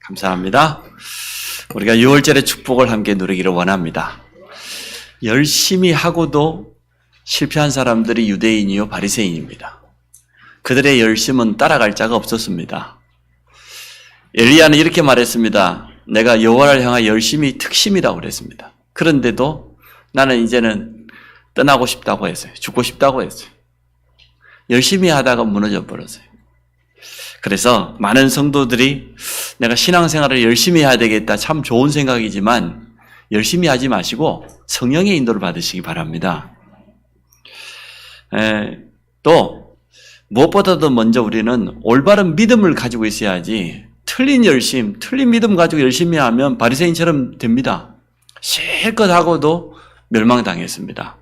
감사합니다. 우리가 6월절의 축복을 함께 누리기를 원합니다. 열심히 하고도 실패한 사람들이 유대인이요 바리새인입니다. 그들의 열심은 따라갈 자가 없었습니다. 엘리야는 이렇게 말했습니다. 내가 여호와를 향하여 열심히 특심이라고 그랬습니다. 그런데도 나는 이제는 떠나고 싶다고 했어요. 죽고 싶다고 했어요. 열심히 하다가 무너져 버렸어요. 그래서 많은 성도들이 내가 신앙생활을 열심히 해야 되겠다. 참 좋은 생각이지만 열심히 하지 마시고 성령의 인도를 받으시기 바랍니다. 또 무엇보다도 먼저 우리는 올바른 믿음을 가지고 있어야지 틀린 열심, 틀린 믿음 가지고 열심히 하면 바리새인처럼 됩니다. 실컷 하고도 멸망당했습니다.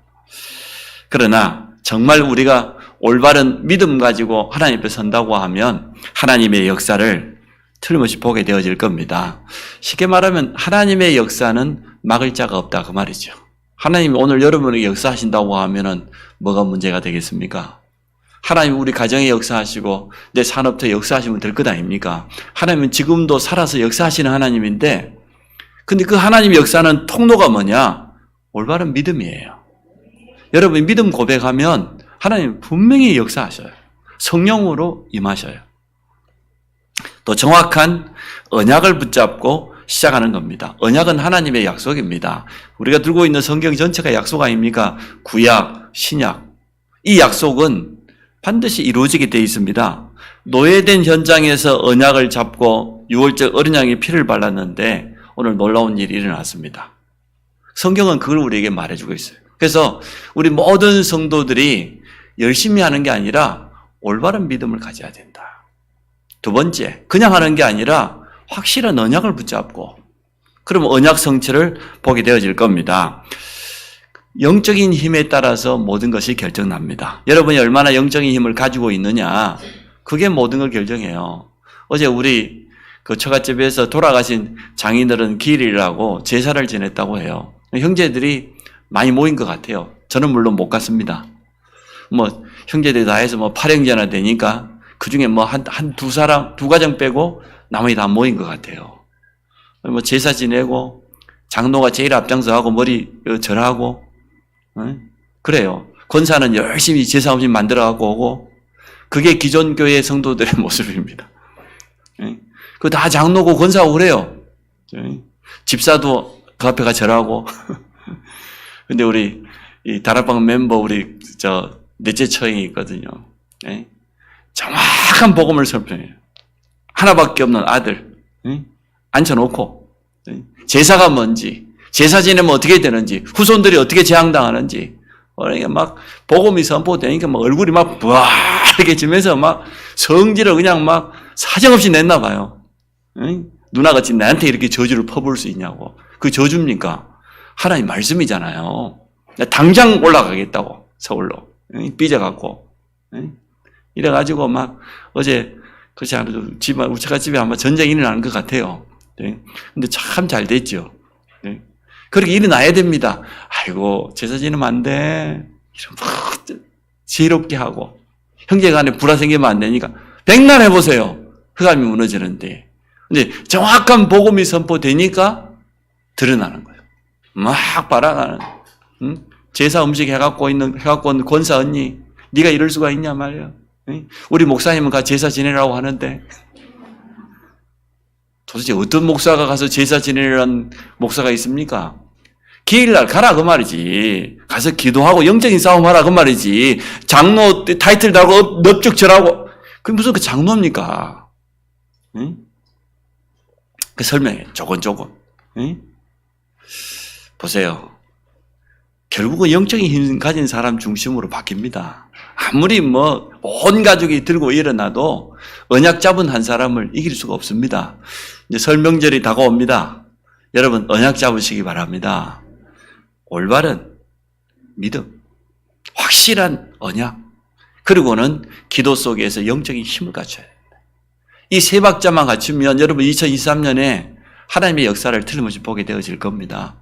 그러나 정말 우리가 올바른 믿음 가지고 하나님 앞에 선다고 하면 하나님의 역사를 틀림없이 보게 되어질 겁니다. 쉽게 말하면 하나님의 역사는 막을 자가 없다 그 말이죠. 하나님이 오늘 여러분에게 역사하신다고 하면은 뭐가 문제가 되겠습니까? 하나님 우리 가정에 역사하시고 내 산업터에 역사하시면 될 것 아닙니까? 하나님은 지금도 살아서 역사하시는 하나님인데 근데 그 하나님의 역사는 통로가 뭐냐? 올바른 믿음이에요. 여러분이 믿음 고백하면 하나님 분명히 역사하셔요. 성령으로 임하셔요. 또 정확한 언약을 붙잡고 시작하는 겁니다. 언약은 하나님의 약속입니다. 우리가 들고 있는 성경 전체가 약속 아닙니까? 구약, 신약. 이 약속은 반드시 이루어지게 되어 있습니다. 노예된 현장에서 언약을 잡고 6월절 어린 양의 피를 발랐는데 오늘 놀라운 일이 일어났습니다. 성경은 그걸 우리에게 말해주고 있어요. 그래서 우리 모든 성도들이 열심히 하는 게 아니라 올바른 믿음을 가져야 된다. 두 번째, 그냥 하는 게 아니라 확실한 언약을 붙잡고 그러면 언약 성취를 보게 되어질 겁니다. 영적인 힘에 따라서 모든 것이 결정납니다. 여러분이 얼마나 영적인 힘을 가지고 있느냐 그게 모든 걸 결정해요. 어제 우리 그 처갓집에서 돌아가신 장인어른 기일이라고 제사를 지냈다고 해요. 형제들이 많이 모인 것 같아요. 저는 물론 못 갔습니다. 뭐 형제들이 다 해서 뭐 8형제나 되니까 그 중에 뭐 두 사람, 두 가정 빼고 나머지 다 모인 것 같아요. 뭐 제사 지내고 장로가 제일 앞장서하고 머리 절하고 그래요. 권사는 열심히 제사 음식 만들어갖고 오고 그게 기존 교회 성도들의 모습입니다. 그 다 장로고 권사고 그래요. 집사도 그 앞에 가 절하고 근데 우리 이 다락방 멤버 우리 넷째 처형이 있거든요. 정확한 복음을 설명해요. 하나밖에 없는 아들 앉혀놓고 제사가 뭔지 제사 지내면 어떻게 되는지 후손들이 어떻게 재앙당하는지 막 복음이 선포되니까 막 얼굴이 막 부하게 지면서 막 성질을 그냥 막 사정없이 냈나 봐요. 누나같이 나한테 이렇게 저주를 퍼부을 수 있냐고. 그 저주입니까? 하나님 말씀이잖아요. 당장 올라가겠다고 서울로 삐져갖고 이래가지고 막 어제 그렇지 않아도 우리 처갓집에 아마 전쟁이 일어나는 것 같아요. 근데 참 잘 됐죠. 그렇게 일어나야 됩니다. 아이고 제사 지내면 안 돼. 막 지혜롭게 하고 형제간에 불화 생기면 안 되니까 백날 해보세요. 흑암이 무너지는데. 근데 정확한 복음이 선포되니까 드러나는 거예요. 막 발악하는. 제사 음식 해갖고 있는 권사 언니, 네가 이럴 수가 있냐 말이야. 우리 목사님은 가 제사 지내라고 하는데 도대체 어떤 목사가 가서 제사 지내라는 목사가 있습니까? 기일날 가라 그 말이지. 가서 기도하고 영적인 싸움하라 그 말이지. 장로 타이틀 달고 넙죽 절하고 그게 무슨 그 장로입니까? 그 설명해 조곤조곤. 보세요. 결국은 영적인 힘 가진 사람 중심으로 바뀝니다. 아무리 온 가족이 들고 일어나도 언약 잡은 한 사람을 이길 수가 없습니다. 이제 설 명절이 다가옵니다. 여러분 언약 잡으시기 바랍니다. 올바른 믿음, 확실한 언약, 그리고는 기도 속에서 영적인 힘을 갖춰야 됩니다. 이 세 박자만 갖추면 여러분 2023년에 하나님의 역사를 틀림없이 보게 되어질 겁니다.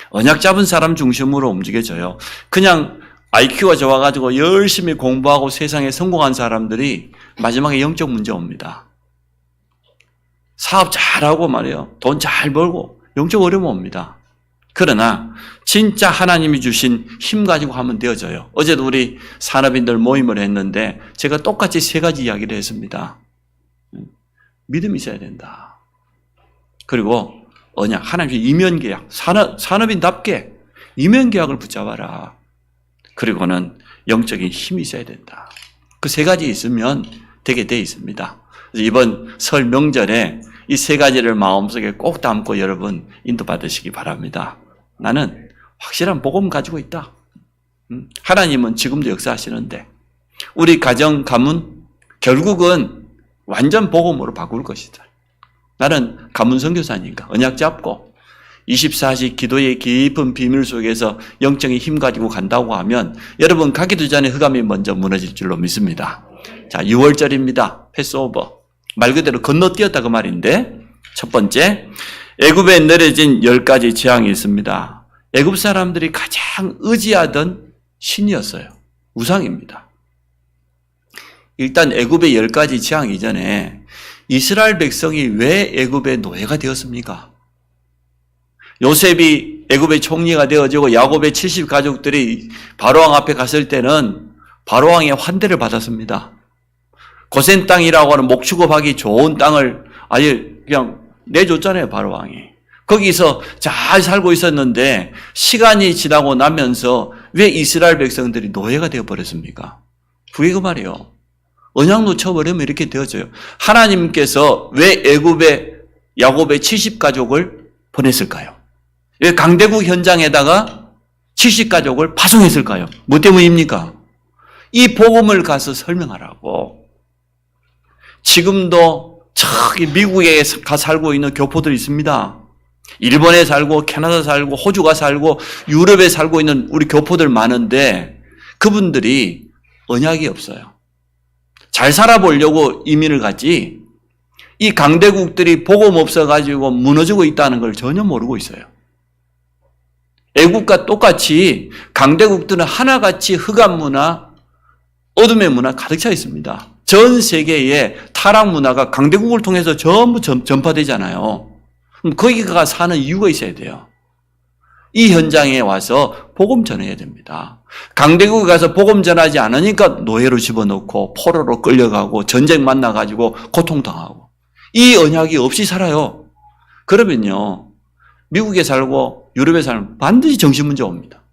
언약 잡은 사람 중심으로 움직여져요. 그냥 IQ가 좋아가지고 열심히 공부하고 세상에 성공한 사람들이 마지막에 영적 문제 옵니다. 사업 잘하고 말이에요. 돈 잘 벌고 영적 어려움 옵니다. 그러나 진짜 하나님이 주신 힘 가지고 하면 되어져요. 어제도 우리 산업인들 모임을 했는데 제가 똑같이 세 가지 이야기를 했습니다. 믿음이 있어야 된다. 그리고 언약, 하나님의 이면계약, 산업인답게 이면계약을 붙잡아라. 그리고는 영적인 힘이 있어야 된다. 그 세 가지 있으면 되게 돼 있습니다. 이번 설 명절에 이 세 가지를 마음속에 꼭 담고 여러분 인도받으시기 바랍니다. 나는 확실한 복음 가지고 있다. 하나님은 지금도 역사하시는데 우리 가정, 가문 결국은 완전 복음으로 바꿀 것이다. 나는 가문 선교사니까 언약 잡고 24시 기도의 깊은 비밀 속에서 영적인 힘 가지고 간다고 하면 여러분 가기도 전에 흑암이 먼저 무너질 줄로 믿습니다. 자, 6월절입니다. 패스오버. 말 그대로 건너뛰었다 그 말인데 첫 번째, 애굽에 내려진 10가지 재앙이 있습니다. 애굽 사람들이 가장 의지하던 신이었어요. 우상입니다. 일단 애굽의 10가지 재앙 이전에 이스라엘 백성이 왜 애굽의 노예가 되었습니까? 요셉이 애굽의 총리가 되어지고 야곱의 70가족들이 바로왕 앞에 갔을 때는 바로왕의 환대를 받았습니다. 고센 땅이라고 하는 목축업하기 좋은 땅을 아예 그냥 내줬잖아요, 바로왕이. 거기서 잘 살고 있었는데 시간이 지나고 나면서 왜 이스라엘 백성들이 노예가 되어버렸습니까? 그게 그 말이에요. 언약 놓쳐버리면 이렇게 되어져요. 하나님께서 왜 애굽의 야곱의 70가족을 보냈을까요? 왜 강대국 현장에다가 70가족을 파송했을까요? 뭐 때문입니까? 이 복음을 가서 설명하라고. 지금도 저기 미국에 가 살고 있는 교포들이 있습니다. 일본에 살고 캐나다 살고 호주가 살고 유럽에 살고 있는 우리 교포들 많은데 그분들이 언약이 없어요. 잘 살아보려고 이민을 갔지 이 강대국들이 복음 없어가지고 무너지고 있다는 걸 전혀 모르고 있어요. 애국과 똑같이 강대국들은 하나같이 흑암 문화, 어둠의 문화 가득 차 있습니다. 전 세계에 타락 문화가 강대국을 통해서 전부 전파되잖아요. 그럼 거기가 사는 이유가 있어야 돼요. 이 현장에 와서 복음 전해야 됩니다. 강대국에 가서 복음 전하지 않으니까 노예로 집어넣고 포로로 끌려가고 전쟁 만나가지고 고통당하고 이 언약이 없이 살아요. 그러면요 미국에 살고 유럽에 살면 반드시 정신 문제 옵니다.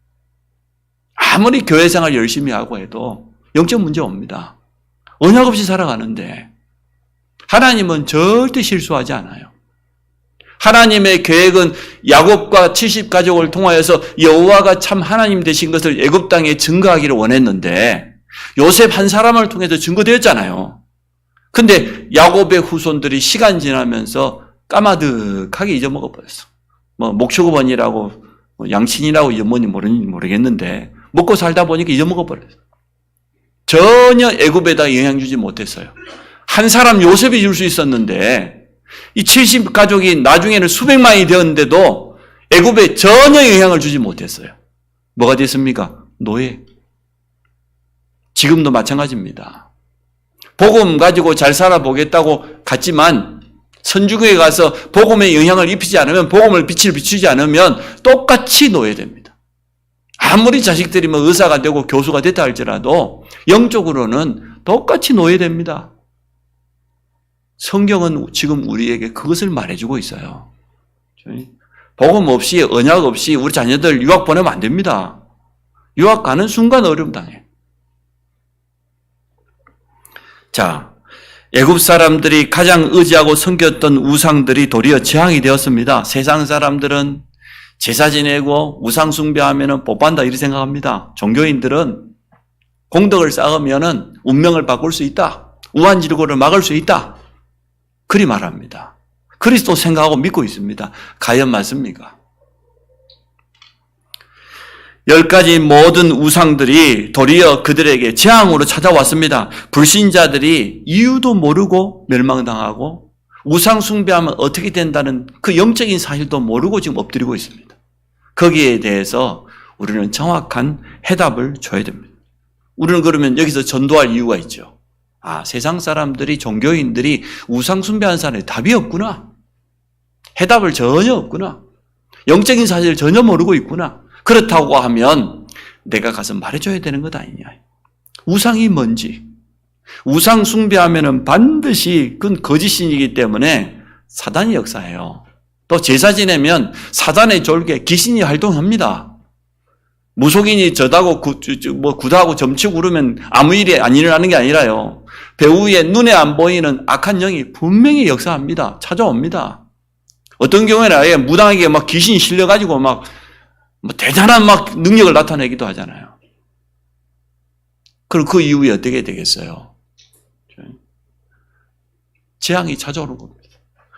아무리 교회 생활 열심히 하고 해도 영적 문제 옵니다. 언약 없이 살아가는데 하나님은 절대 실수하지 않아요. 하나님의 계획은 야곱과 70가족을 통하여서 여호와가 참 하나님 되신 것을 애굽 땅에 증거하기를 원했는데 요셉 한 사람을 통해서 증거되었잖아요. 근데 야곱의 후손들이 시간 지나면서 까마득하게 잊어먹어 버렸어. 뭐 목축업원이라고 양친이라고 어머니 모르겠는데 먹고 살다 보니까 잊어먹어 버렸어. 전혀 애굽에다 영향 주지 못했어요. 한 사람 요셉이 줄 수 있었는데 이 70가족이 나중에는 수백만이 되었는데도 애굽에 전혀 영향을 주지 못했어요. 뭐가 됐습니까? 노예. 지금도 마찬가지입니다. 복음 가지고 잘 살아보겠다고 갔지만 선주교에 가서 복음에 영향을 입히지 않으면 복음을 빛을 비추지 않으면 똑같이 노예됩니다. 아무리 자식들이 뭐 의사가 되고 교수가 됐다 할지라도 영적으로는 똑같이 노예됩니다. 성경은 지금 우리에게 그것을 말해주고 있어요. 복음 없이 언약 없이 우리 자녀들 유학 보내면 안 됩니다. 유학 가는 순간 어려움 당해. 자, 애굽 사람들이 가장 의지하고 섬겼던 우상들이 도리어 재앙이 되었습니다. 세상 사람들은 제사 지내고 우상 숭배하면 복받는다 이렇게 생각합니다. 종교인들은 공덕을 쌓으면 운명을 바꿀 수 있다. 우환지르고를 막을 수 있다. 그리 말합니다. 그리스도 생각하고 믿고 있습니다. 과연 맞습니까? 10가지 모든 우상들이 도리어 그들에게 재앙으로 찾아왔습니다. 불신자들이 이유도 모르고 멸망당하고 우상 숭배하면 어떻게 된다는 그 영적인 사실도 모르고 지금 엎드리고 있습니다. 거기에 대해서 우리는 정확한 해답을 줘야 됩니다. 우리는 그러면 여기서 전도할 이유가 있죠. 아, 세상 사람들이 종교인들이 우상 숭배하는 사람에 답이 없구나. 해답을 전혀 없구나. 영적인 사실을 전혀 모르고 있구나. 그렇다고 하면 내가 가서 말해줘야 되는 것 아니냐. 우상이 뭔지. 우상 숭배하면은 반드시 그건 거짓신이기 때문에 사단이 역사해요. 또 제사 지내면 사단의 졸개, 귀신이 활동합니다. 무속인이 저다고 구다고 점치고 그러면 아무 일이 안 일어나는 게 아니라요. 배후에 눈에 안 보이는 악한 영이 분명히 역사합니다. 찾아옵니다. 어떤 경우에는 아예 무당에게 막 귀신이 실려가지고 막 대단한 막 능력을 나타내기도 하잖아요. 그럼 그 이후에 어떻게 되겠어요? 재앙이 찾아오는 겁니다.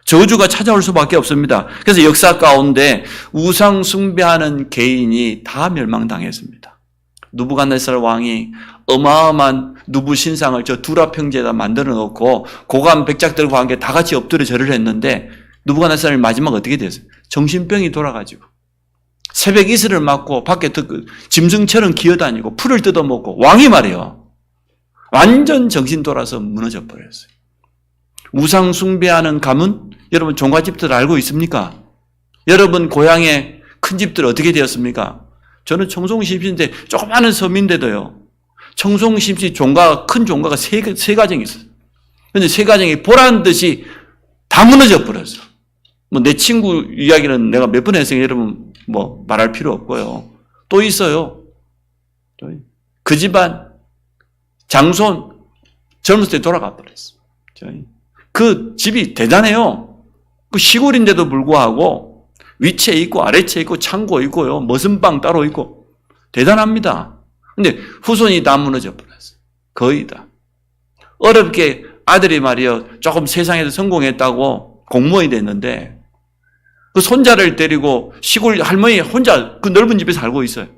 저주가 찾아올 수밖에 없습니다. 그래서 역사 가운데 우상 숭배하는 개인이 다 멸망당했습니다. 느부갓네살 왕이 어마어마한 누부 신상을 저 두라 평지에다 만들어 놓고 고관 백작들과 함께 다 같이 엎드려 절을 했는데 느부갓네살이 마지막 어떻게 됐어요? 정신병이 돌아가지고 새벽 이슬을 맞고 밖에 짐승처럼 기어다니고 풀을 뜯어먹고 왕이 말이에요. 완전 정신 돌아서 무너져 버렸어요. 우상 숭배하는 가문? 여러분 종갓집들 알고 있습니까? 여러분 고향의 큰 집들 어떻게 되었습니까? 저는 청송심시인데 조그마한 섬인데도요. 청송심시 큰 종가가 세 가정이 있어요. 그런데 세 가정이 보란 듯이 다 무너져 버렸어요. 내 친구 이야기는 내가 몇 번 했으니까 여러분 말할 필요 없고요. 또 있어요. 그 집안 장손 젊었을 때 돌아가 버렸어요. 그 집이 대단해요. 그 시골인데도 불구하고 위치에 있고 아래치에 있고 창고 있고요. 머슴방 따로 있고 대단합니다. 근데 후손이 다 무너져 버렸어요. 거의 다. 어렵게 아들이 말이요. 조금 세상에서 성공했다고 공무원이 됐는데 그 손자를 데리고 시골 할머니 혼자 그 넓은 집에 살고 있어요.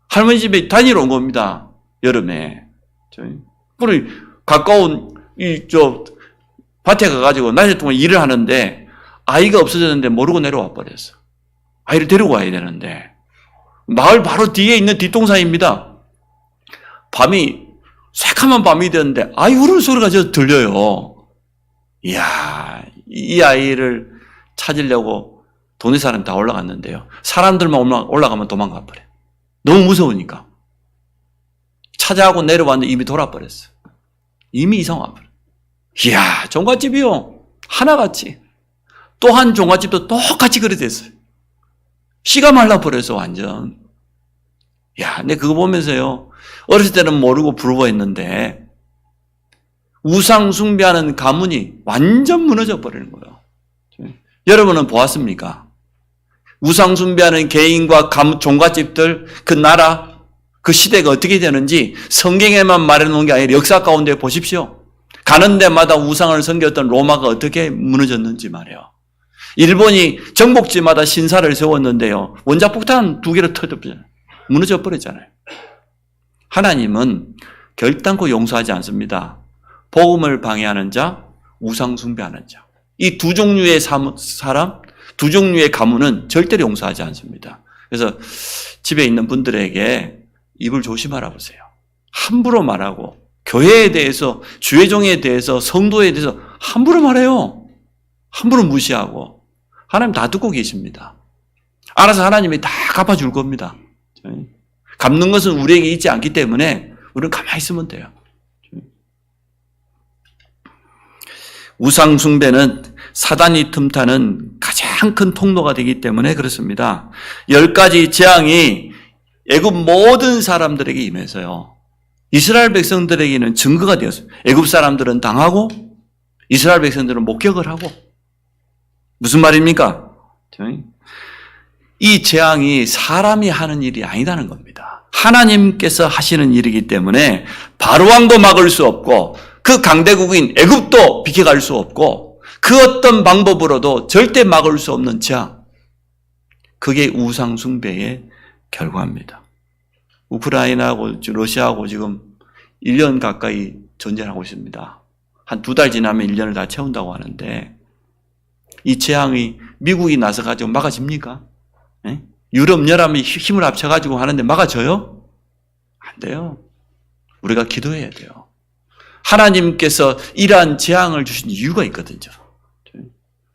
할머니 집에 다니러 온 겁니다. 여름에. 그리고 가까운 밭에 가가지고 낮에 동안 일을 하는데 아이가 없어졌는데 모르고 내려와 버렸어. 아이를 데리고 와야 되는데 마을 바로 뒤에 있는 뒷동산입니다. 새카만 밤이 되는데 아이 우는 소리가 저 들려요. 이야, 이 아이를 찾으려고 동네 사람 다 올라갔는데요. 사람들만 올라가면 도망가 버려요. 너무 무서우니까. 찾아가고 내려왔는데 이미 돌아버렸어요. 이미 이상 와버려요. 이야, 종갓집이요. 하나같이. 또 한 종갓집도 똑같이 그래 됐어요. 씨가 말라버려서 완전. 야, 근데 그거 보면서요. 어렸을 때는 모르고 부러워했는데 우상 숭배하는 가문이 완전 무너져 버리는 거예요. 여러분은 보았습니까? 우상 숭배하는 개인과 종갓집들, 그 나라, 그 시대가 어떻게 되는지 성경에만 말해놓은 게 아니라 역사 가운데 보십시오. 가는 데마다 우상을 섬겼던 로마가 어떻게 무너졌는지 말이에요. 일본이 정복지마다 신사를 세웠는데요. 원자폭탄 2개를 터졌잖아요. 무너져 버렸잖아요. 하나님은 결단코 용서하지 않습니다. 복음을 방해하는 자, 우상 숭배하는 자. 이 두 종류의 사람, 두 종류의 가문은 절대로 용서하지 않습니다. 그래서 집에 있는 분들에게 입을 조심하라 보세요. 함부로 말하고 교회에 대해서, 주의종에 대해서, 성도에 대해서 함부로 말해요. 함부로 무시하고. 하나님 다 듣고 계십니다. 알아서 하나님이 다 갚아줄 겁니다. 갚는 것은 우리에게 있지 않기 때문에 우리는 가만히 있으면 돼요. 우상 숭배는 사단이 틈타는 가장 큰 통로가 되기 때문에 그렇습니다. 10가지 재앙이 애굽 모든 사람들에게 임해서요. 이스라엘 백성들에게는 증거가 되었어요. 애굽 사람들은 당하고 이스라엘 백성들은 목격을 하고. 무슨 말입니까? 이 재앙이 사람이 하는 일이 아니라는 겁니다. 하나님께서 하시는 일이기 때문에 바로왕도 막을 수 없고 그 강대국인 애굽도 비켜갈 수 없고 그 어떤 방법으로도 절대 막을 수 없는 재앙. 그게 우상 숭배의 결과입니다. 우크라이나하고 러시아하고 지금 1년 가까이 전쟁하고 있습니다. 한 2달 지나면 1년을 다 채운다고 하는데 이 재앙이 미국이 나서가지고 막아집니까? 네? 유럽연합이 힘을 합쳐가지고 하는데 막아져요? 안 돼요. 우리가 기도해야 돼요. 하나님께서 이러한 재앙을 주신 이유가 있거든요.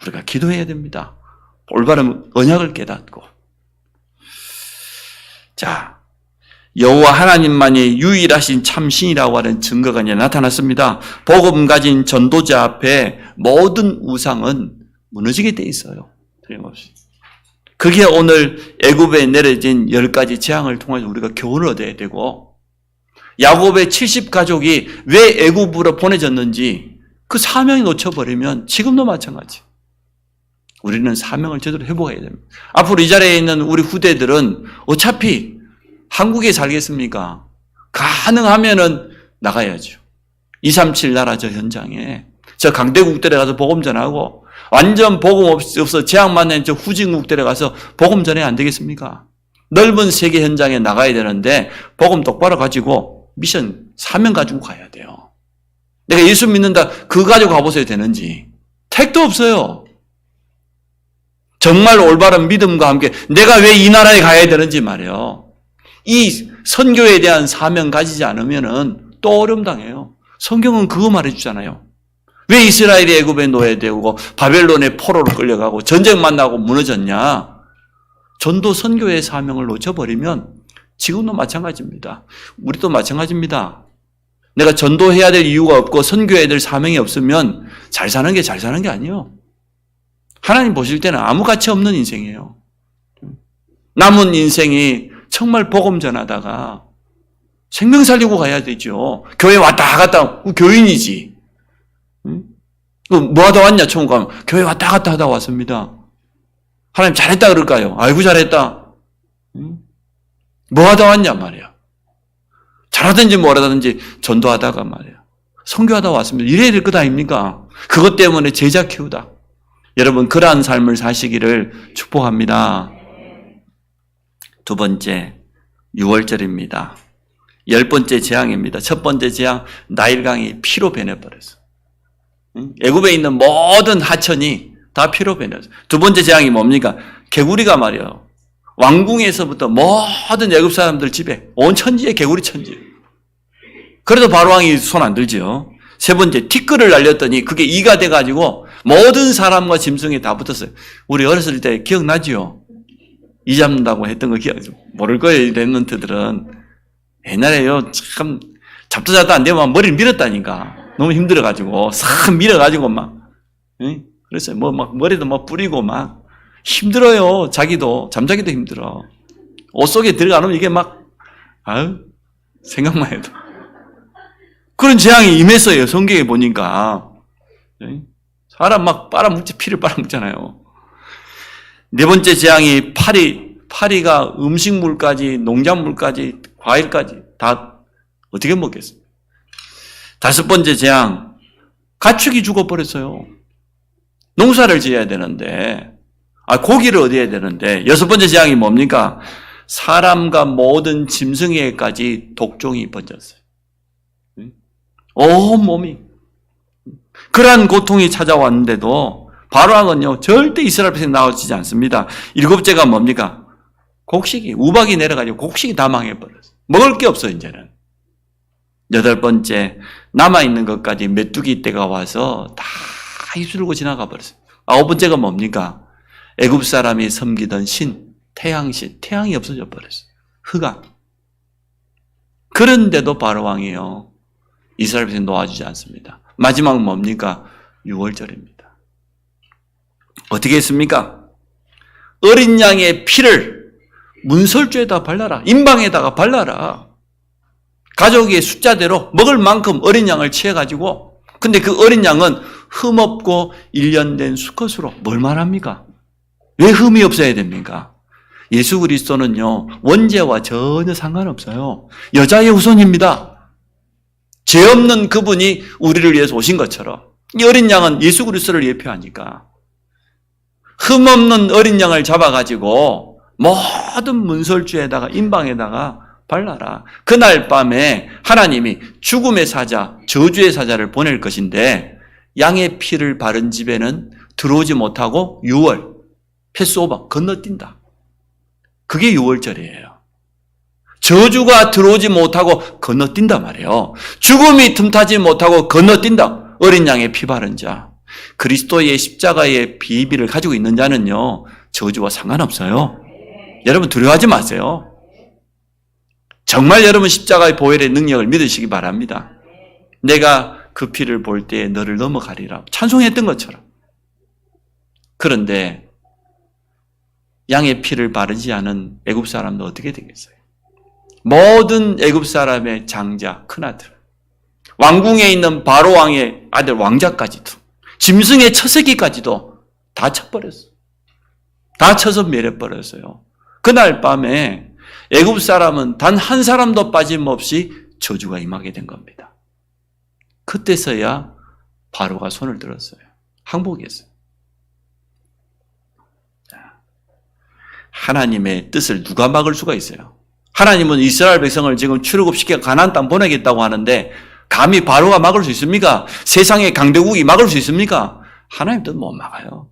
우리가 기도해야 됩니다. 올바른 언약을 깨닫고. 자, 여호와 하나님만이 유일하신 참신이라고 하는 증거가 이제 나타났습니다. 복음 가진 전도자 앞에 모든 우상은 무너지게 돼 있어요. 틀림없이. 그게 오늘 애굽에 내려진 10가지 재앙을 통해서 우리가 교훈을 얻어야 되고, 야곱의 70가족이 왜 애굽으로 보내졌는지 그 사명이 놓쳐버리면 지금도 마찬가지. 우리는 사명을 제대로 회복해야 됩니다. 앞으로 이 자리에 있는 우리 후대들은 어차피 한국에 살겠습니까? 가능하면은 나가야죠. 237 나라 저 현장에 저 강대국들에 가서 복음 전하고, 완전 복음 없어 재앙 맞는 저 후진국들에 가서 복음 전해야 안 되겠습니까? 넓은 세계 현장에 나가야 되는데 복음 똑바로 가지고 미션 사명 가지고 가야 돼요. 내가 예수 믿는다 그거 가지고 가보세요 되는지. 택도 없어요. 정말 올바른 믿음과 함께 내가 왜 이 나라에 가야 되는지 말이에요. 이 선교에 대한 사명 가지지 않으면은 또 어려움 당해요. 성경은 그거 말해주잖아요. 왜 이스라엘이 애굽에 노예되고 바벨론의 포로로 끌려가고 전쟁 만나고 무너졌냐? 전도 선교의 사명을 놓쳐버리면 지금도 마찬가지입니다. 우리도 마찬가지입니다. 내가 전도해야 될 이유가 없고 선교해야 될 사명이 없으면 잘 사는 게 아니에요. 하나님 보실 때는 아무 가치 없는 인생이에요. 남은 인생이 정말 복음 전하다가 생명 살리고 가야 되죠. 교회 왔다 갔다 교인이지. 뭐 하다 왔냐 처음 가면 교회 왔다 갔다 하다 왔습니다. 하나님 잘했다 그럴까요? 아이고 잘했다. 뭐 하다 왔냐 말이야. 잘하든지 뭐하든지 전도하다가 말이야. 선교하다 왔습니다. 이래야 될 것 아닙니까? 그것 때문에 제자 키우다. 여러분 그러한 삶을 사시기를 축복합니다. 두 번째 6월절입니다. 10번째 재앙입니다. 첫 번째 재앙 나일강이 피로 변해버렸어. 애굽에 있는 모든 하천이 다 피로 변했어요. 두 번째 재앙이 뭡니까? 개구리가 말이에요. 왕궁에서부터 모든 애굽 사람들 집에 온 천지에 개구리 천지. 그래도 바로왕이 손 안 들죠. 세 번째 티끌을 날렸더니 그게 이가 돼가지고 모든 사람과 짐승이 다 붙었어요. 우리 어렸을 때 기억나지요? 이 잡는다고 했던 거 모를 거예요. 랩런트들은. 옛날에요 참 잡도 잡도 안 되면 머리를 밀었다니까. 너무 힘들어가지고 싹 밀어가지고 막 그랬어요. 뭐 막 머리도 막 뿌리고 막 힘들어요. 자기도 잠자기도 힘들어. 옷 속에 들어가면 이게 막 아유 생각만 해도 그런 재앙이 임했어요. 성경에 보니까 사람 막 피를 빨아먹잖아요. 네 번째 재앙이 파리가 음식물까지 농작물까지 과일까지 다 어떻게 먹겠어요? 다섯 번째 재앙, 가축이 죽어버렸어요. 농사를 지어야 되는데, 고기를 얻어야 되는데, 여섯 번째 재앙이 뭡니까? 사람과 모든 짐승에게까지 독종이 번졌어요. 온 몸이. 그러한 고통이 찾아왔는데도, 바로왕은요, 절대 이스라엘 백성 나오지 않습니다. 일곱째가 뭡니까? 곡식이, 우박이 내려가지고 곡식이 다 망해버렸어요. 먹을 게 없어요, 이제는. 여덟 번째, 남아있는 것까지 메뚜기 떼가 와서 다 휩쓸고 지나가 버렸어요. 아홉 번째가 뭡니까? 애굽 사람이 섬기던 태양이 없어져 버렸어요. 흑암. 그런데도 바로왕이요, 이스라엘 백성 놓아주지 않습니다. 마지막은 뭡니까? 6월절입니다. 어떻게 했습니까? 어린 양의 피를 문설주에다 발라라. 임방에다가 발라라. 가족의 숫자대로 먹을 만큼 어린 양을 취해가지고, 근데 그 어린 양은 흠없고 일련된 수컷으로 뭘 말합니까? 왜 흠이 없어야 됩니까? 예수 그리스도는요, 원죄와 전혀 상관없어요. 여자의 후손입니다. 죄 없는 그분이 우리를 위해서 오신 것처럼 이 어린 양은 예수 그리스도를 예표하니까 흠 없는 어린 양을 잡아가지고 모든 문설주에다가 임방에다가 발라라. 그날 밤에 하나님이 죽음의 사자, 저주의 사자를 보낼 것인데 양의 피를 바른 집에는 들어오지 못하고 6월, 패스오버, 건너뛴다. 그게 6월절이에요. 저주가 들어오지 못하고 건너뛴단 말이에요. 죽음이 틈타지 못하고 건너뛴다. 어린 양의 피 바른 자. 그리스도의 십자가의 비비를 가지고 있는 자는요, 저주와 상관없어요. 여러분 두려워하지 마세요. 정말 여러분 십자가의 보혈의 능력을 믿으시기 바랍니다. 내가 그 피를 볼 때에 너를 넘어가리라 찬송했던 것처럼. 그런데 양의 피를 바르지 않은 애굽 사람도 어떻게 되겠어요? 모든 애굽 사람의 장자, 큰아들, 왕궁에 있는 바로 왕의 아들 왕자까지도, 짐승의 처새끼까지도 다 쳐버렸어요. 다 쳐서 멸해버렸어요. 그날 밤에 애굽 사람은 단 한 사람도 빠짐없이 저주가 임하게 된 겁니다. 그때서야 바로가 손을 들었어요. 항복했어요. 하나님의 뜻을 누가 막을 수가 있어요? 하나님은 이스라엘 백성을 지금 출애굽시켜 가나안 땅 보내겠다고 하는데 감히 바로가 막을 수 있습니까? 세상의 강대국이 막을 수 있습니까? 하나님 뜻 못 막아요.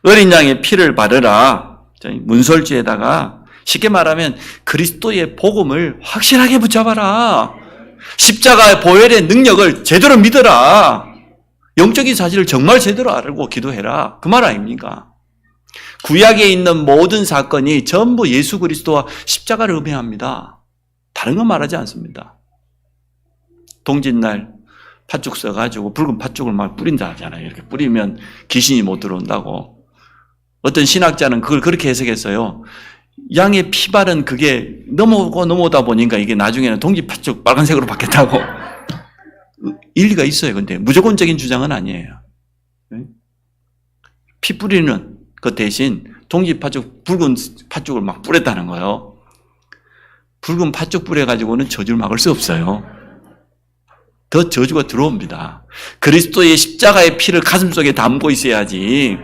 어린 양의 피를 바르라. 문설주에다가 쉽게 말하면 그리스도의 복음을 확실하게 붙잡아라. 십자가의 보혈의 능력을 제대로 믿어라. 영적인 사실을 정말 제대로 알고 기도해라. 그 말 아닙니까? 구약에 있는 모든 사건이 전부 예수 그리스도와 십자가를 의미합니다. 다른 건 말하지 않습니다. 동짓날 팥죽 써가지고 붉은 팥죽을 막 뿌린다 하잖아요. 이렇게 뿌리면 귀신이 못 들어온다고. 어떤 신학자는 그걸 그렇게 해석했어요. 양의 피발은 그게 넘어오다 보니까 이게 나중에는 동지 팥죽 빨간색으로 바뀌었다고. 일리가 있어요. 근데 무조건적인 주장은 아니에요. 피 뿌리는 그 대신 동지 팥죽, 붉은 팥죽을 막 뿌렸다는 거예요. 붉은 팥죽 뿌려가지고는 저주를 막을 수 없어요. 더 저주가 들어옵니다. 그리스도의 십자가의 피를 가슴속에 담고 있어야지.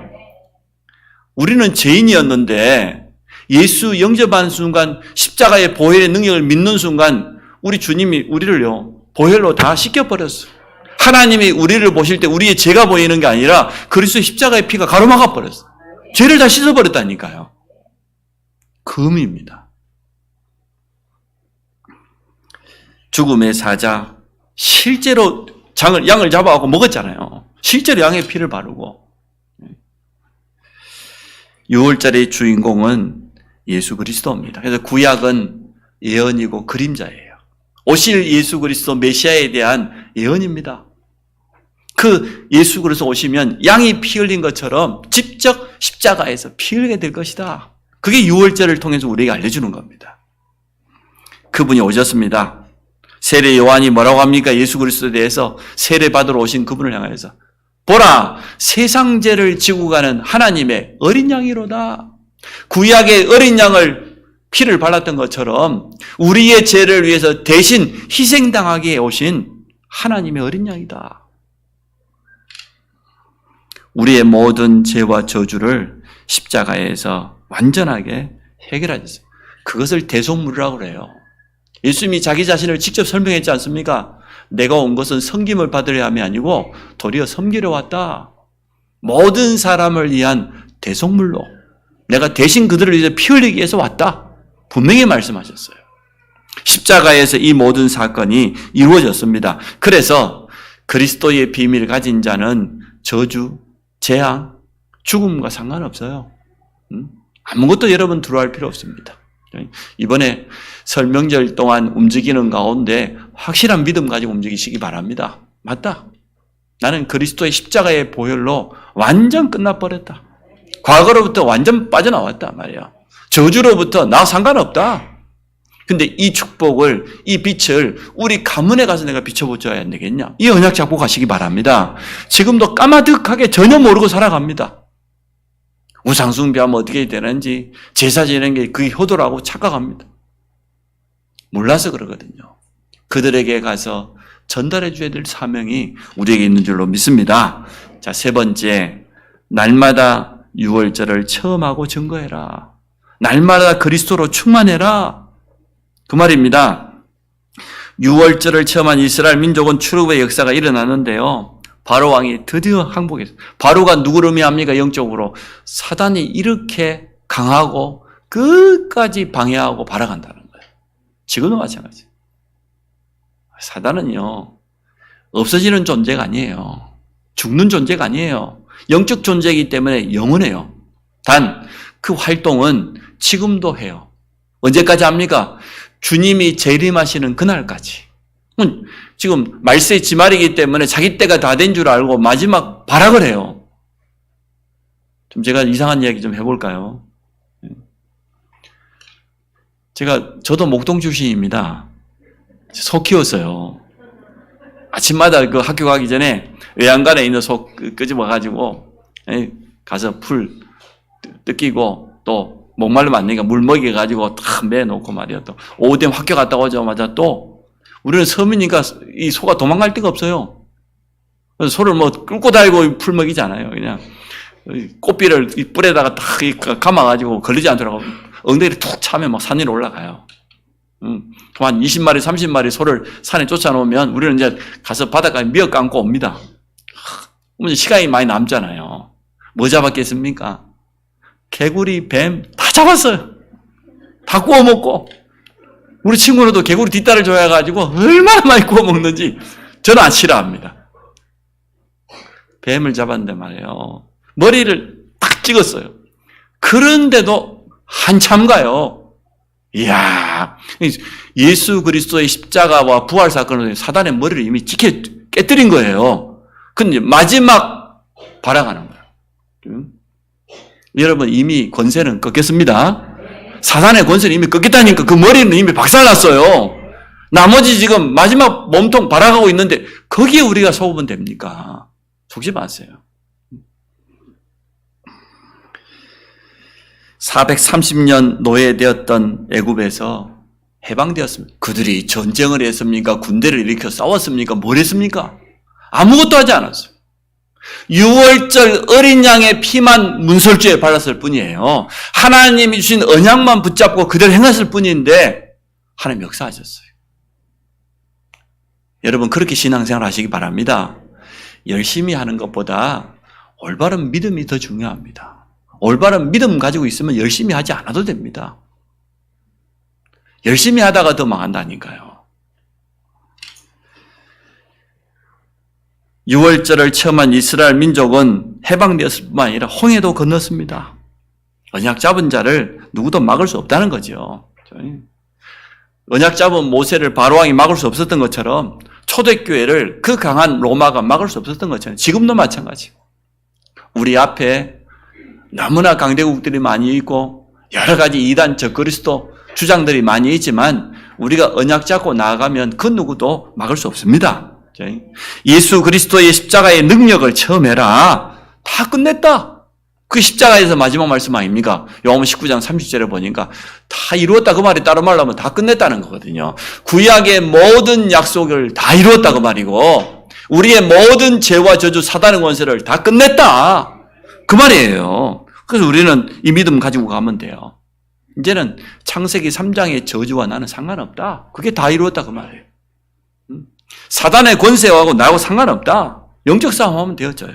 우리는 죄인이었는데 예수 영접하는 순간 십자가의 보혈의 능력을 믿는 순간 우리 주님이 우리를요 보혈로 다 씻겨버렸어요. 하나님이 우리를 보실 때 우리의 죄가 보이는 게 아니라 그리스도의 십자가의 피가 가로막아 버렸어요. 죄를 다 씻어버렸다니까요. 그 의미입니다. 죽음의 사자 실제로 양을 잡아가고 먹었잖아요. 실제로 양의 피를 바르고. 6월절의 주인공은 예수 그리스도입니다. 그래서 구약은 예언이고 그림자예요. 오실 예수 그리스도 메시아에 대한 예언입니다. 그 예수 그리스도 오시면 양이 피 흘린 것처럼 직접 십자가에서 피 흘리게 될 것이다. 그게 6월절을 통해서 우리에게 알려주는 겁니다. 그분이 오셨습니다. 세례 요한이 뭐라고 합니까? 예수 그리스도에 대해서 세례 받으러 오신 그분을 향해서 보라, 세상 죄를 지고 가는 하나님의 어린 양이로다. 구약의 어린 양을 피를 발랐던 것처럼 우리의 죄를 위해서 대신 희생당하게 오신 하나님의 어린 양이다. 우리의 모든 죄와 저주를 십자가에서 완전하게 해결하셨어요. 그것을 대속물이라고 그래요. 예수님이 자기 자신을 직접 설명했지 않습니까? 내가 온 것은 섬김을 받으려 함이 아니고 도리어 섬기려 왔다. 모든 사람을 위한 대속물로 내가 대신 그들을 위해서 피 흘리기 위해서 왔다. 분명히 말씀하셨어요. 십자가에서 이 모든 사건이 이루어졌습니다. 그래서 그리스도의 비밀을 가진 자는 저주, 재앙, 죽음과 상관없어요. 아무것도 여러분 두려워할 필요 없습니다. 이번에 설 명절 동안 움직이는 가운데 확실한 믿음 가지고 움직이시기 바랍니다. 맞다. 나는 그리스도의 십자가의 보혈로 완전 끝나버렸다. 과거로부터 완전 빠져나왔다 말이야. 저주로부터 나 상관없다. 근데 이 축복을, 이 빛을 우리 가문에 가서 내가 비춰보줘야 안 되겠냐? 이 언약 잡고 가시기 바랍니다. 지금도 까마득하게 전혀 모르고 살아갑니다. 우상숭배하면 어떻게 되는지, 제사 지내는 게 그게 효도라고 착각합니다. 몰라서 그러거든요. 그들에게 가서 전달해 줘야 될 사명이 우리에게 있는 줄로 믿습니다. 자, 세 번째, 날마다 유월절을 체험하고 증거해라. 날마다 그리스도로 충만해라. 그 말입니다. 유월절을 체험한 이스라엘 민족은 출애굽의 역사가 일어나는데요. 바로 왕이 드디어 항복했어요. 바로가 누구를 의미합니까? 영적으로. 사단이 이렇게 강하고 끝까지 방해하고 발악한다는 거예요. 지금도 마찬가지예요. 사단은요, 없어지는 존재가 아니에요. 죽는 존재가 아니에요. 영적 존재이기 때문에 영원해요. 단 그 활동은 지금도 해요. 언제까지 합니까? 주님이 재림하시는 그날까지. 지금 말세의 지말이기 때문에 자기 때가 다 된 줄 알고 마지막 발악을 해요. 좀 제가 이상한 이야기 좀 해볼까요? 저도 목동 출신입니다. 소 키웠어요. 아침마다 그 학교 가기 전에 외양간에 있는 소 끄집어가지고 가서 풀 뜯기고 또 목말르면 안 되니까 물 먹여가지고 탁 매놓고 말이야. 또 오후 되면 학교 갔다 오자마자 또 우리는 섬이니까 이 소가 도망갈 데가 없어요. 그래서 소를 뭐 끌고 다니고 풀 먹이잖아요. 그냥 꽃비를 이 뿔에다가 탁 감아가지고 걸리지 않더라고. 엉덩이를 툭 차면 막 산 위로 올라가요. 한 20마리, 30마리 소를 산에 쫓아놓으면 우리는 이제 가서 바닷가에 미어 감고 옵니다. 시간이 많이 남잖아요. 뭐 잡았겠습니까? 개구리, 뱀 다 잡았어요. 다 구워 먹고. 우리 친구들도 개구리 뒷다리를 좋아해가지고 얼마나 많이 구워 먹는지 저는 안 싫어합니다. 뱀을 잡았는데 말이에요. 머리를 딱 찍었어요. 그런데도 한참 가요. 이야, 예수 그리스도의 십자가와 부활 사건으로 사단의 머리를 이미 깨뜨린 거예요. 근데 마지막 발악하는 거예요. 여러분 이미 권세는 꺾였습니다. 사단의 권세는 이미 꺾였다니까 그 머리는 이미 박살났어요. 나머지 지금 마지막 몸통 발악하고 있는데 거기에 우리가 속으면 됩니까? 속지 마세요. 430년 노예되었던 애굽에서 해방되었습니다. 그들이 전쟁을 했습니까? 군대를 일으켜 싸웠습니까? 뭘 했습니까? 아무것도 하지 않았어요. 6월절 어린 양의 피만 문설주에 발랐을 뿐이에요. 하나님이 주신 언약만 붙잡고 그대로 행했을 뿐인데 하나님 역사하셨어요. 여러분 그렇게 신앙생활 하시기 바랍니다. 열심히 하는 것보다 올바른 믿음이 더 중요합니다. 올바른 믿음 가지고 있으면 열심히 하지 않아도 됩니다. 열심히 하다가 더 망한다니까요. 6월절을 체험한 이스라엘 민족은 해방되었을 뿐만 아니라 홍해도 건넜습니다. 언약 잡은 자를 누구도 막을 수 없다는 거죠. 언약 잡은 모세를 바로왕이 막을 수 없었던 것처럼 초대교회를 그 강한 로마가 막을 수 없었던 것처럼 지금도 마찬가지고 우리 앞에 너무나 강대국들이 많이 있고 여러 가지 이단 적그리스도 주장들이 많이 있지만 우리가 언약 잡고 나아가면 그 누구도 막을 수 없습니다. 예수 그리스도의 십자가의 능력을 체험해라. 다 끝냈다. 그 십자가에서 마지막 말씀 아닙니까? 요한복음 19장 30절에 보니까 다 이루었다 그 말이 따로 말하면 다 끝냈다는 거거든요. 구약의 모든 약속을 다 이루었다 그 말이고 우리의 모든 죄와 저주 사단의 권세를 다 끝냈다 그 말이에요. 그래서 우리는 이 믿음 가지고 가면 돼요. 이제는 창세기 3장의 저주와 나는 상관없다. 그게 다 이루었다 그 말이에요. 사단의 권세하고 나하고 상관없다. 영적 싸움하면 되어져요.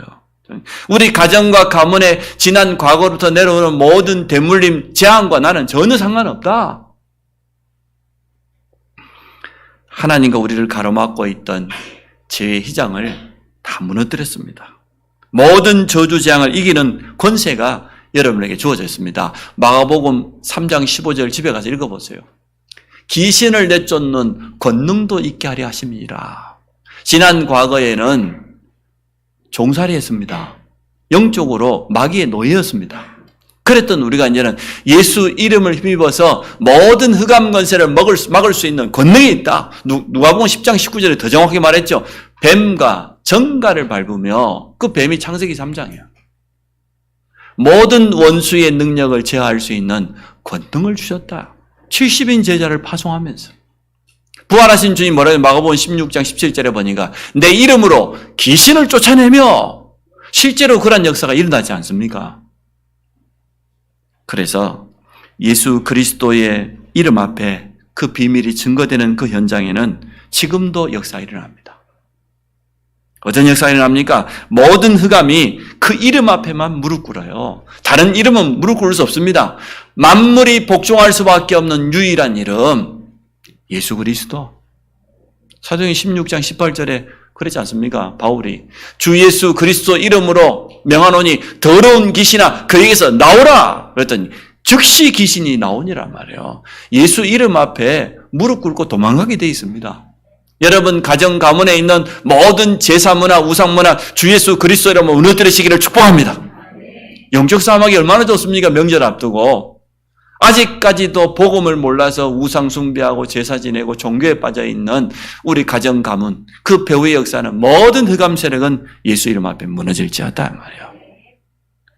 우리 가정과 가문의 지난 과거로부터 내려오는 모든 대물림, 재앙과 나는 전혀 상관없다. 하나님과 우리를 가로막고 있던 죄의 휘장을 다 무너뜨렸습니다. 모든 저주 재앙을 이기는 권세가 여러분에게 주어져 있습니다. 마가복음 3장 15절 집에 가서 읽어보세요. 귀신을 내쫓는 권능도 있게 하려 하심이라. 지난 과거에는 종살이 했습니다. 영적으로 마귀의 노예였습니다. 그랬던 우리가 이제는 예수 이름을 힘입어서 모든 흑암 권세를 막을 수 있는 권능이 있다. 누가복음 10장 19절에 더 정확히 말했죠. 뱀과 정갈을 밟으며 그 뱀이 창세기 3장이에요. 모든 원수의 능력을 제어할 수 있는 권능을 주셨다. 70인 제자를 파송하면서 부활하신 주님 뭐라고 마가복음 16장 17절에 보니까 내 이름으로 귀신을 쫓아내며 실제로 그런 역사가 일어나지 않습니까? 그래서 예수 그리스도의 이름 앞에 그 비밀이 증거되는 그 현장에는 지금도 역사가 일어납니다. 어떤 역사가 일어납니까? 모든 흑암이 그 이름 앞에만 무릎 꿇어요. 다른 이름은 무릎 꿇을 수 없습니다. 만물이 복종할 수밖에 없는 유일한 이름 예수 그리스도. 사도행전 16장 18절에 그렇지 않습니까? 바울이 주 예수 그리스도 이름으로 명하노니 더러운 귀신아 그에게서 나오라. 그랬더니 즉시 귀신이 나오니란 말이에요. 예수 이름 앞에 무릎 꿇고 도망가게 돼 있습니다. 여러분 가정 가문에 있는 모든 제사문화 우상문화 주 예수 그리스도 이름으로 무너뜨리시기를 축복합니다. 영적 사막이 얼마나 좋습니까? 명절 앞두고 아직까지도 복음을 몰라서 우상 숭배하고 제사 지내고 종교에 빠져있는 우리 가정 가문 그 배후의 역사는 모든 흑암 세력은 예수 이름 앞에 무너질지어다 말이에요.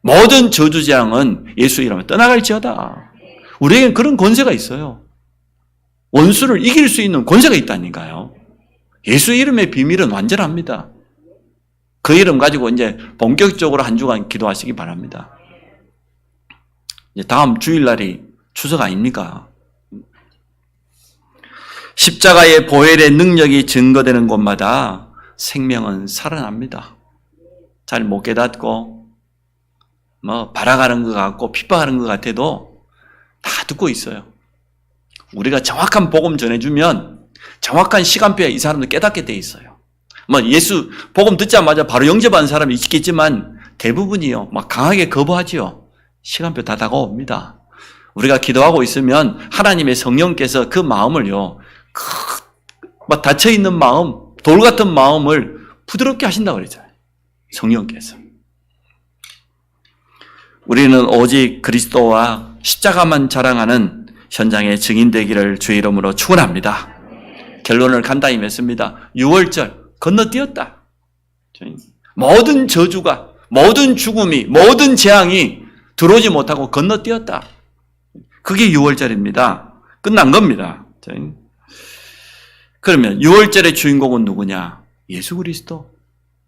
모든 저주장은 예수 이름에 떠나갈지어다. 우리에겐 그런 권세가 있어요. 원수를 이길 수 있는 권세가 있다니까요. 예수 이름의 비밀은 완전합니다. 그 이름 가지고 이제 본격적으로 한 주간 기도하시기 바랍니다. 이제 다음 주일날이 추석 아닙니까? 십자가의 보혈의 능력이 증거되는 곳마다 생명은 살아납니다. 잘 못 깨닫고 발악하는 것 같고 핍박하는 것 같아도 다 듣고 있어요. 우리가 정확한 복음 전해주면 정확한 시간표에 이 사람들 깨닫게 돼 있어요. 예수 복음 듣자마자 바로 영접하는 사람이 있겠지만 대부분이요 막 강하게 거부하지요. 시간표 다 다가옵니다. 우리가 기도하고 있으면 하나님의 성령께서 그 마음을요 막 닫혀있는 마음 돌 같은 마음을 부드럽게 하신다고 그랬잖아요. 성령께서. 우리는 오직 그리스도와 십자가만 자랑하는 현장의 증인 되기를 주의 이름으로 축원합니다. 결론을 간단히 맺습니다. 6월절 건너뛰었다. 모든 저주가 모든 죽음이 모든 재앙이 들어오지 못하고 건너뛰었다. 그게 6월절입니다. 끝난 겁니다. 그러면 6월절의 주인공은 누구냐? 예수 그리스도.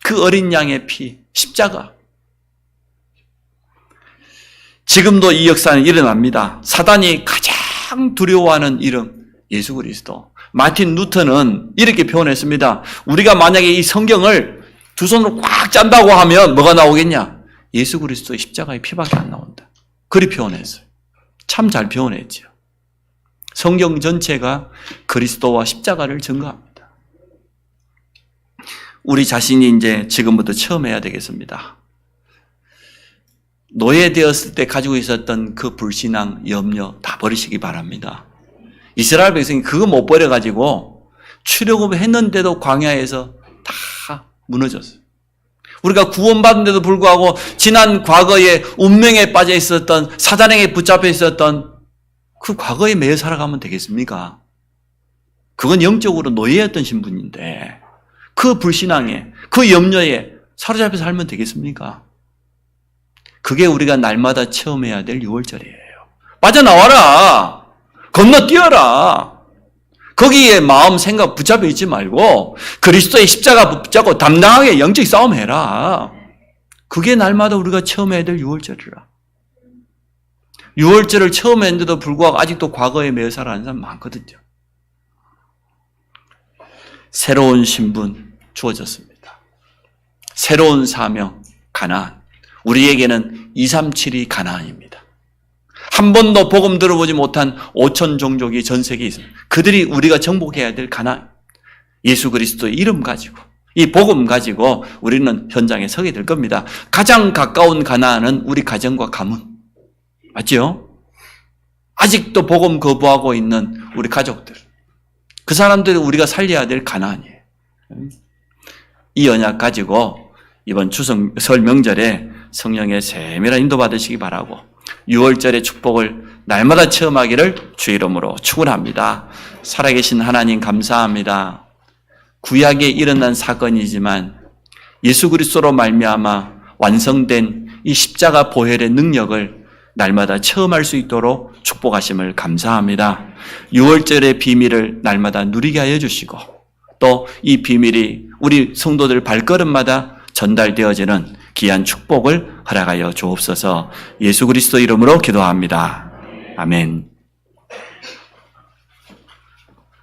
그 어린 양의 피, 십자가. 지금도 이 역사는 일어납니다. 사단이 가장 두려워하는 이름, 예수 그리스도. 마틴 루터는 이렇게 표현했습니다. 우리가 만약에 이 성경을 두 손으로 꽉 짠다고 하면 뭐가 나오겠냐? 예수 그리스도의 십자가의 피밖에 안 나온다. 그리 표현했어요. 참 잘 표현했죠. 성경 전체가 그리스도와 십자가를 증거합니다. 우리 자신이 이제 지금부터 처음 해야 되겠습니다. 노예되었을 때 가지고 있었던 그 불신앙, 염려 다 버리시기 바랍니다. 이스라엘 백성이 그거 못 버려가지고 출애굽을 했는데도 광야에서 다 무너졌어요. 우리가 구원받은데도 불구하고 지난 과거에 운명에 빠져 있었던 사단에게 붙잡혀 있었던 그 과거에 매여 살아가면 되겠습니까? 그건 영적으로 노예였던 신분인데 그 불신앙에 그 염려에 사로잡혀 살면 되겠습니까? 그게 우리가 날마다 체험해야 될 6월절이에요. 빠져나와라. 건너뛰어라. 거기에 마음 생각 붙잡혀 있지 말고 그리스도의 십자가 붙잡고 담당하게 영적 싸움해라. 그게 날마다 우리가 체험해야 될 6월절이라. 6월절을 처음 했는데도 불구하고 아직도 과거에 매여 살아가는 사람 많거든요. 새로운 신분 주어졌습니다. 새로운 사명, 가나안. 우리에게는 237이 가나안입니다. 한 번도 복음 들어보지 못한 5천 종족이 전 세계에 있습니다. 그들이 우리가 정복해야 될 가나안. 예수 그리스도의 이름 가지고 이 복음 가지고 우리는 현장에 서게 될 겁니다. 가장 가까운 가나안은 우리 가정과 가문. 맞죠? 아직도 복음 거부하고 있는 우리 가족들. 그 사람들이 우리가 살려야 될 가나안이에요. 이 언약 가지고 이번 추석 설 명절에 성령의 세밀한 인도 받으시기 바라고 6월절의 축복을 날마다 체험하기를 주의 이름으로 축원합니다. 살아계신 하나님 감사합니다. 구약에 일어난 사건이지만 예수 그리스도로 말미암아 완성된 이 십자가 보혈의 능력을 날마다 체험할 수 있도록 축복하심을 감사합니다. 6월절의 비밀을 날마다 누리게 하여 주시고 또 이 비밀이 우리 성도들 발걸음마다 전달되어지는 귀한 축복을 허락하여 주옵소서. 예수 그리스도 이름으로 기도합니다. 아멘.